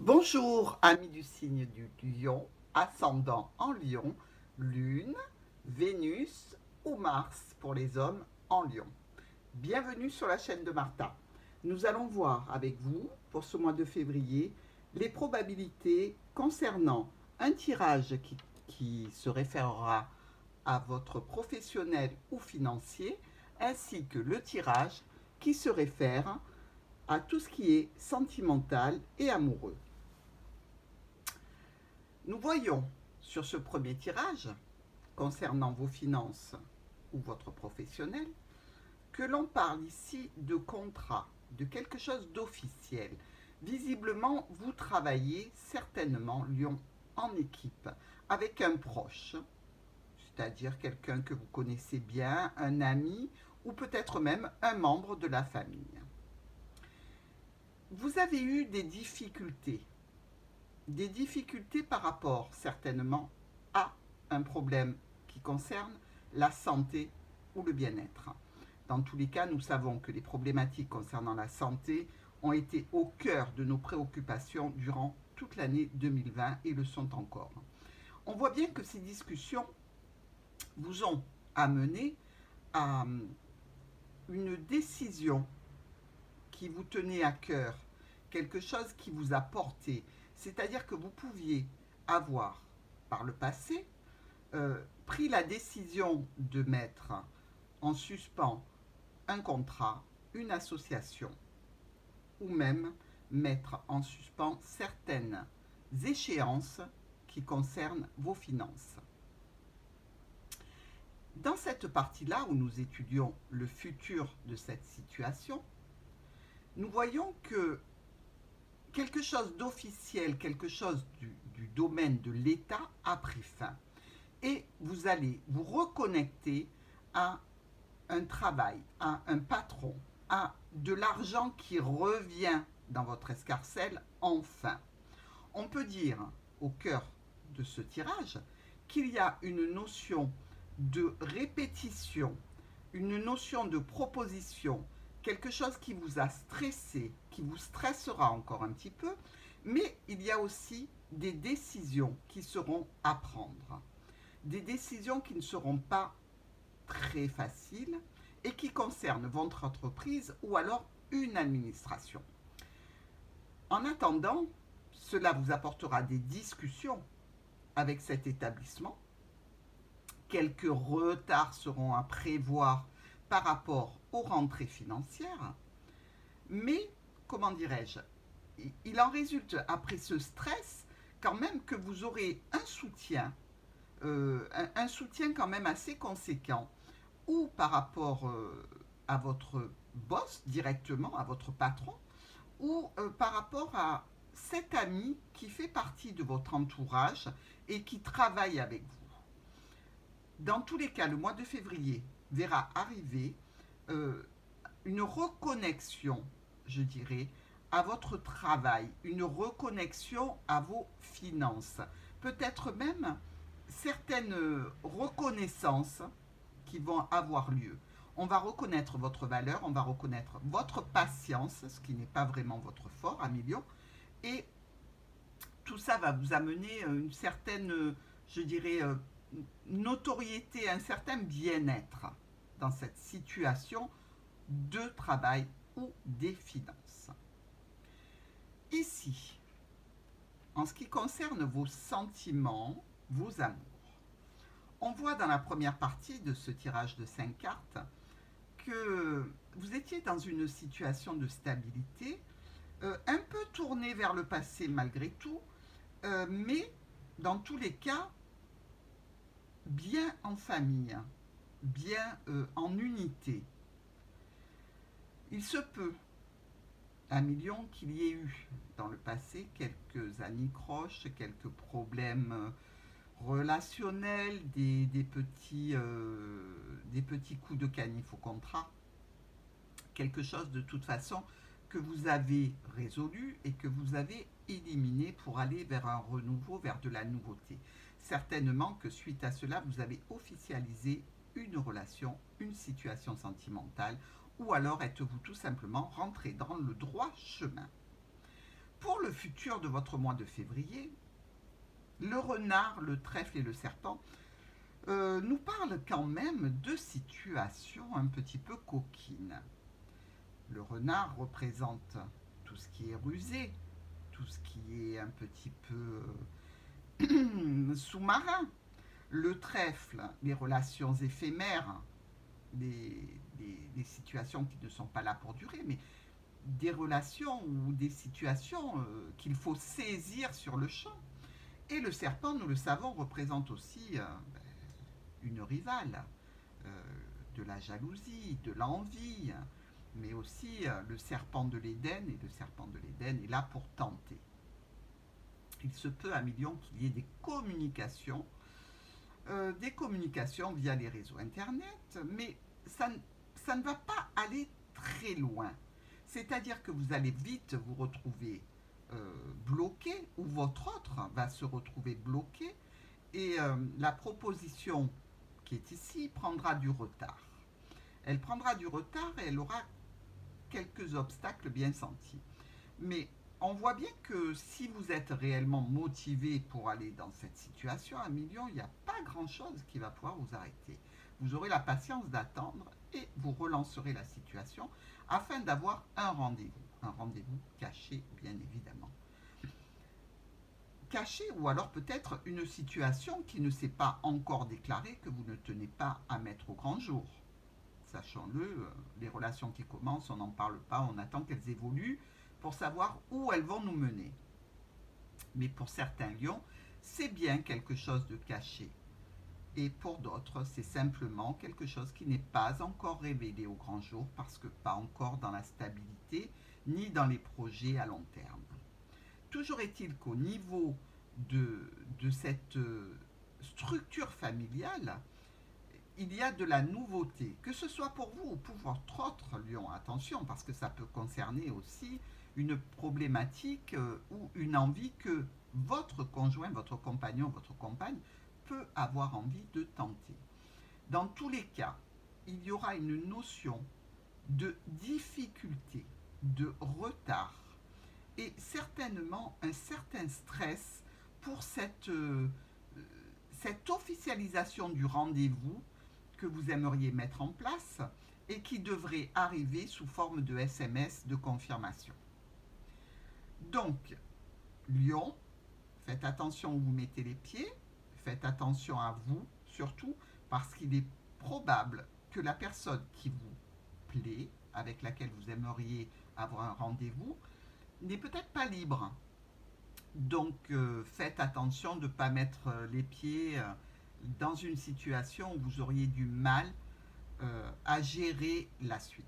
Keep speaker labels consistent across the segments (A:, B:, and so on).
A: Bonjour, amis du signe du lion, ascendant en lion, lune, Vénus ou Mars pour les hommes en lion. Bienvenue sur la chaîne de Martha. Nous allons voir avec vous, pour ce mois de février, les probabilités concernant un tirage qui se référera à votre professionnel ou financier, ainsi que le tirage qui se réfère à tout ce qui est sentimental et amoureux. Nous voyons sur ce premier tirage, concernant vos finances ou votre professionnel, que l'on parle ici de contrat, de quelque chose d'officiel. Visiblement, vous travaillez certainement, Lion, en équipe, avec un proche, c'est-à-dire quelqu'un que vous connaissez bien, un ami, ou peut-être même un membre de la famille. Vous avez eu des difficultés par rapport certainement à un problème qui concerne la santé ou le bien-être. Dans tous les cas, nous savons que les problématiques concernant la santé ont été au cœur de nos préoccupations durant toute l'année 2020 et le sont encore. On voit bien que ces discussions vous ont amené à une décision qui vous tenait à cœur, quelque chose qui vous a porté, c'est-à-dire que vous pouviez avoir, par le passé, pris la décision de mettre en suspens un contrat, une association, ou même mettre en suspens certaines échéances qui concernent vos finances. Dans cette partie-là où nous étudions le futur de cette situation, nous voyons que quelque chose d'officiel, quelque chose du domaine de l'État a pris fin. Et vous allez vous reconnecter à un travail, à un patron, à de l'argent qui revient dans votre escarcelle enfin. On peut dire au cœur de ce tirage qu'il y a une notion de répétition, une notion de proposition, quelque chose qui vous a stressé, qui vous stressera encore un petit peu, mais il y a aussi des décisions qui seront à prendre. Des décisions qui ne seront pas très faciles et qui concernent votre entreprise ou alors une administration. En attendant, cela vous apportera des discussions avec cet établissement. Quelques retards seront à prévoir par rapport aux rentrées financières, mais, comment dirais-je, il en résulte après ce stress quand même que vous aurez un soutien quand même assez conséquent, ou par rapport à votre boss directement, à votre patron, ou par rapport à cet ami qui fait partie de votre entourage et qui travaille avec vous. Dans tous les cas, le mois de février verra arriver euh, une reconnexion, je dirais, à votre travail, une reconnexion à vos finances, peut-être même certaines reconnaissances qui vont avoir lieu. On va reconnaître votre valeur, on va reconnaître votre patience, ce qui n'est pas vraiment votre fort, Amélio, et tout ça va vous amener une certaine, je dirais, notoriété, un certain bien-être dans cette situation de travail ou des finances. Ici, en ce qui concerne vos sentiments, vos amours, on voit dans la première partie de ce tirage de 5 cartes que vous étiez dans une situation de stabilité, un peu tournée vers le passé malgré tout, mais dans tous les cas, bien en famille, bien en unité. Il se peut, un million, qu'il y ait eu dans le passé quelques anicroches, quelques problèmes relationnels, des petits coups de canif au contrat, quelque chose de toute façon que vous avez résolu et que vous avez éliminé pour aller vers un renouveau, vers de la nouveauté. Certainement que suite à cela, vous avez officialisé une relation, une situation sentimentale, ou alors êtes-vous tout simplement rentré dans le droit chemin. Pour le futur de votre mois de février, le renard, le trèfle et le serpent nous parlent quand même de situations un petit peu coquines. Le renard représente tout ce qui est rusé, tout ce qui est un petit peu sous-marin. Le trèfle, les relations éphémères, des situations qui ne sont pas là pour durer, mais des relations ou des situations qu'il faut saisir sur le champ. Et le serpent, nous le savons, représente aussi une rivale, euh, de la jalousie, de l'envie, mais aussi le serpent de l'Éden, et le serpent de l'Éden est là pour tenter. Il se peut à millions qu'il y ait des communications via les réseaux Internet, mais ça ne va pas aller très loin. C'est-à-dire que vous allez vite vous retrouver bloqué, ou votre autre va se retrouver bloqué, et la proposition qui est ici prendra du retard. Elle prendra du retard et elle aura quelques obstacles bien sentis. Mais on voit bien que si vous êtes réellement motivé pour aller dans cette situation à million, il n'y a pas grand-chose qui va pouvoir vous arrêter. Vous aurez la patience d'attendre et vous relancerez la situation afin d'avoir un rendez-vous caché bien évidemment. Caché ou alors peut-être une situation qui ne s'est pas encore déclarée, que vous ne tenez pas à mettre au grand jour. Sachons-le, les relations qui commencent, on n'en parle pas, on attend qu'elles évoluent pour savoir où elles vont nous mener. Mais pour certains lions, c'est bien quelque chose de caché. Et pour d'autres, c'est simplement quelque chose qui n'est pas encore révélé au grand jour parce que pas encore dans la stabilité ni dans les projets à long terme. Toujours est-il qu'au niveau de cette structure familiale, il y a de la nouveauté, que ce soit pour vous ou pour votre autre lion. Attention, parce que ça peut concerner aussi une problématique ou une envie que votre conjoint, votre compagnon, votre compagne peut avoir envie de tenter. Dans tous les cas, il y aura une notion de difficulté, de retard et certainement un certain stress pour cette officialisation du rendez-vous que vous aimeriez mettre en place et qui devrait arriver sous forme de SMS de confirmation. Donc, Lion, faites attention où vous mettez les pieds, faites attention à vous surtout, parce qu'il est probable que la personne qui vous plaît, avec laquelle vous aimeriez avoir un rendez-vous, n'est peut-être pas libre. Donc faites attention de ne pas mettre les pieds dans une situation où vous auriez du mal à gérer la suite.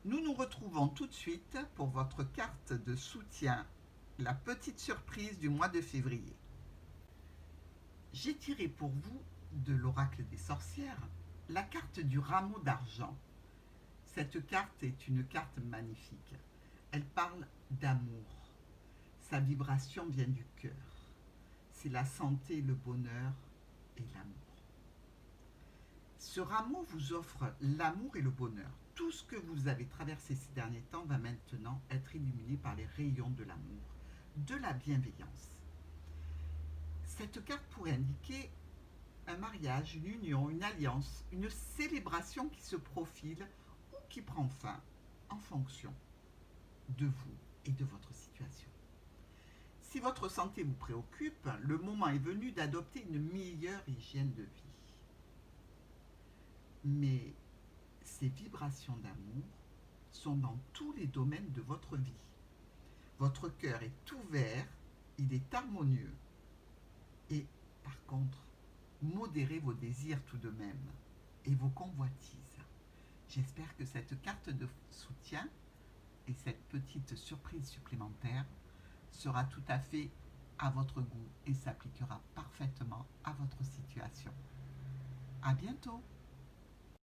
A: Nous nous retrouvons tout de suite pour votre carte de soutien, la petite surprise du mois de février. J'ai tiré pour vous de l'oracle des sorcières la carte du rameau d'argent. Cette carte est une carte magnifique. Elle parle d'amour. Sa vibration vient du cœur. C'est la santé, le bonheur et l'amour. Ce rameau vous offre l'amour et le bonheur. Tout ce que vous avez traversé ces derniers temps va maintenant être illuminé par les rayons de l'amour, de la bienveillance. Cette carte pourrait indiquer un mariage, une union, une alliance, une célébration qui se profile ou qui prend fin en fonction de vous et de votre situation. Si votre santé vous préoccupe, le moment est venu d'adopter une meilleure hygiène de vie. Mais ces vibrations d'amour sont dans tous les domaines de votre vie. Votre cœur est ouvert, il est harmonieux. Et par contre, modérez vos désirs tout de même et vos convoitises. J'espère que cette carte de soutien et cette petite surprise supplémentaire sera tout à fait à votre goût et s'appliquera parfaitement à votre situation. À bientôt!